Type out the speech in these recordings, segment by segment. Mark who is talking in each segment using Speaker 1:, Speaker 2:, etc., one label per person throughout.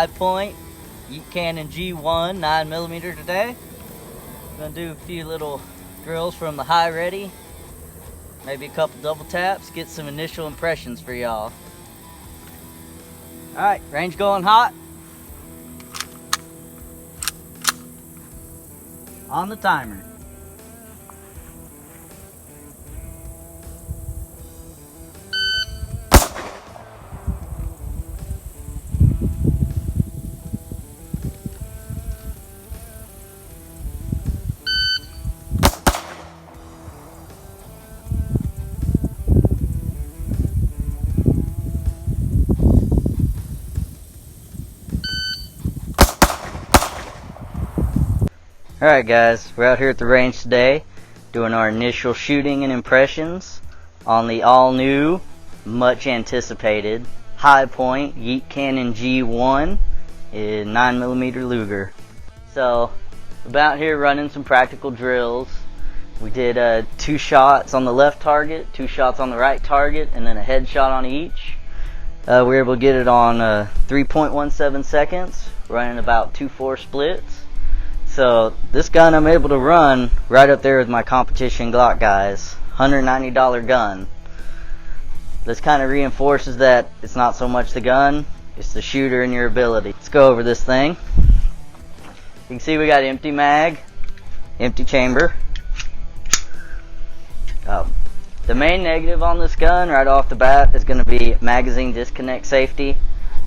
Speaker 1: Hi-Point Yeet Cannon G1 9mm today. Gonna do a few little drills from the high ready, maybe a couple double taps, get some initial impressions for y'all. Alright, range going hot. On the timer. Alright guys, we're out here at the range today doing our initial shooting and impressions on the all new, much anticipated Hi-Point Yeet Cannon G1 in 9mm Luger. So, about here running some practical drills. We did 2 shots on the left target, 2 shots on the right target, and then a headshot on each. We were able to get it on 3.17 seconds, running about 2-4 splits. So this gun I'm able to run right up there with my competition Glock guys. $190 gun. This kind of reinforces that it's not so much the gun, it's the shooter and your ability. Let's go over this thing. You can see we got empty mag, empty chamber. The main negative on this gun right off the bat is going to be magazine disconnect safety.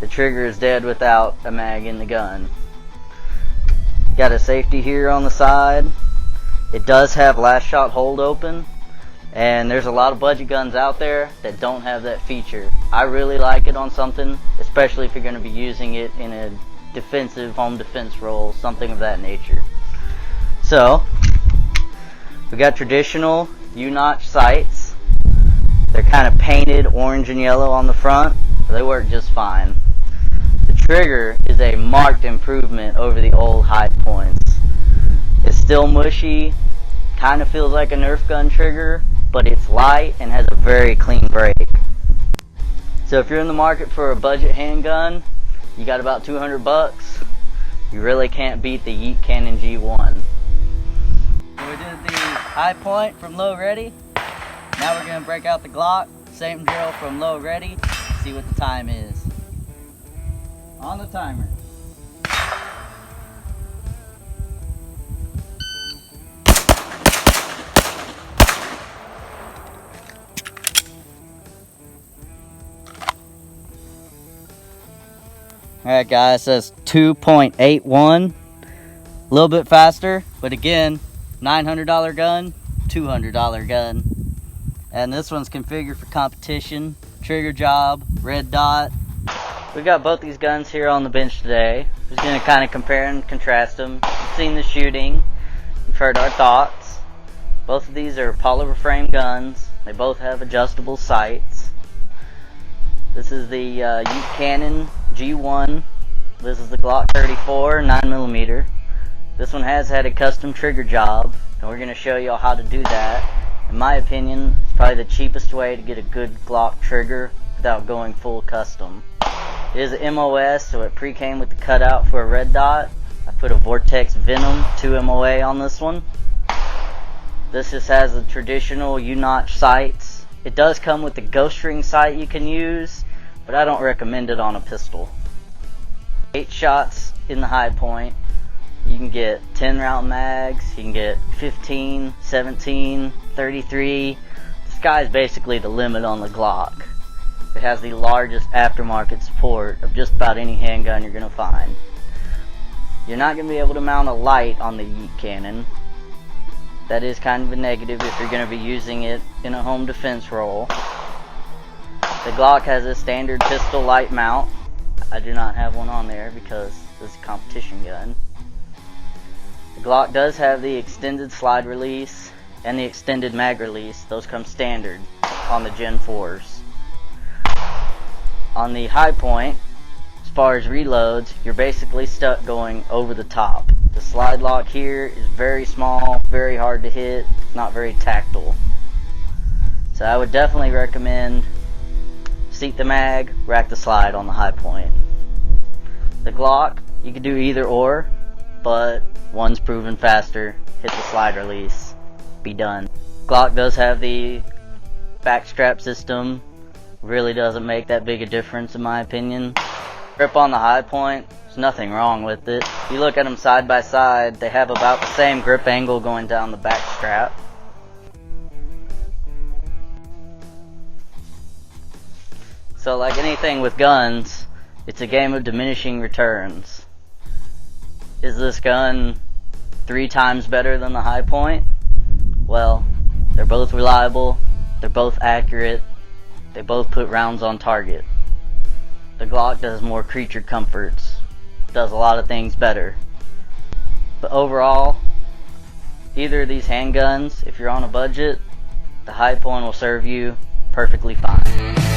Speaker 1: The trigger is dead without a mag in the gun. Got a safety here on the side. It does have last shot hold open, and there's a lot of budget guns out there that don't have that feature. I really like it on something, especially if you're going to be using it in a defensive home defense role, something of that nature. So we got traditional U-notch sights. They're kind of painted orange and yellow on the front. They work just fine. Trigger is a marked improvement over the old Hi-Points. It's still mushy, kind of feels like a Nerf gun trigger, but it's light and has a very clean break. So if you're in the market for a budget handgun, you got about 200 bucks, you really can't beat the Yeet Cannon G1. So we did the Hi-Point from low ready. Now we're going to break out the Glock, same drill from low ready, see what the time is. On the timer. Alright guys, that's 2.81. A little bit faster, but again, $900 gun, $200 gun. And this one's configured for competition, trigger job, red dot. We got both these guns here on the bench today. We're just going to kind of compare and contrast them. You've seen the shooting. You've heard our thoughts. Both of these are polymer frame guns. They both have adjustable sights. This is the Yeet Cannon G1. This is the Glock 34 9mm. This one has had a custom trigger job, and we're going to show you all how to do that. In my opinion, it's probably the cheapest way to get a good Glock trigger without going full custom. It is a MOS, so it pre-came with the cutout for a red dot. I put a Vortex Venom 2 MOA on this one. This just has the traditional U-notch sights. It does come with the ghost ring sight you can use, but I don't recommend it on a pistol. 8 shots in the Hi-Point. You can get 10 round mags, you can get 15, 17, 33. The sky's basically the limit on the Glock. It has the largest aftermarket support of just about any handgun you're going to find. You're not going to be able to mount a light on the Yeet Cannon. That is kind of a negative if you're going to be using it in a home defense role. The Glock has a standard pistol light mount. I do not have one on there because this is a competition gun. The Glock does have the extended slide release and the extended mag release. Those come standard on the Gen 4s. On the Hi-Point, as far as reloads, you're basically stuck going over the top. The slide lock here is very small, very hard to hit, not very tactile. So I would definitely recommend seat the mag, rack the slide on the Hi-Point. The Glock, you can do either or, but one's proven faster. Hit the slide release, be done. Glock does have the back strap system. Really doesn't make that big a difference in my opinion. Grip on the Hi-Point, there's nothing wrong with it. If you look at them side by side, they have about the same grip angle going down the back strap. So like anything with guns, it's a game of diminishing returns. Is this gun 3 times better than the Hi-Point? Well, they're both reliable, they're both accurate, they both put rounds on target. The Glock does more creature comforts, does a lot of things better. But overall, either of these handguns, if you're on a budget, the Hi-Point will serve you perfectly fine.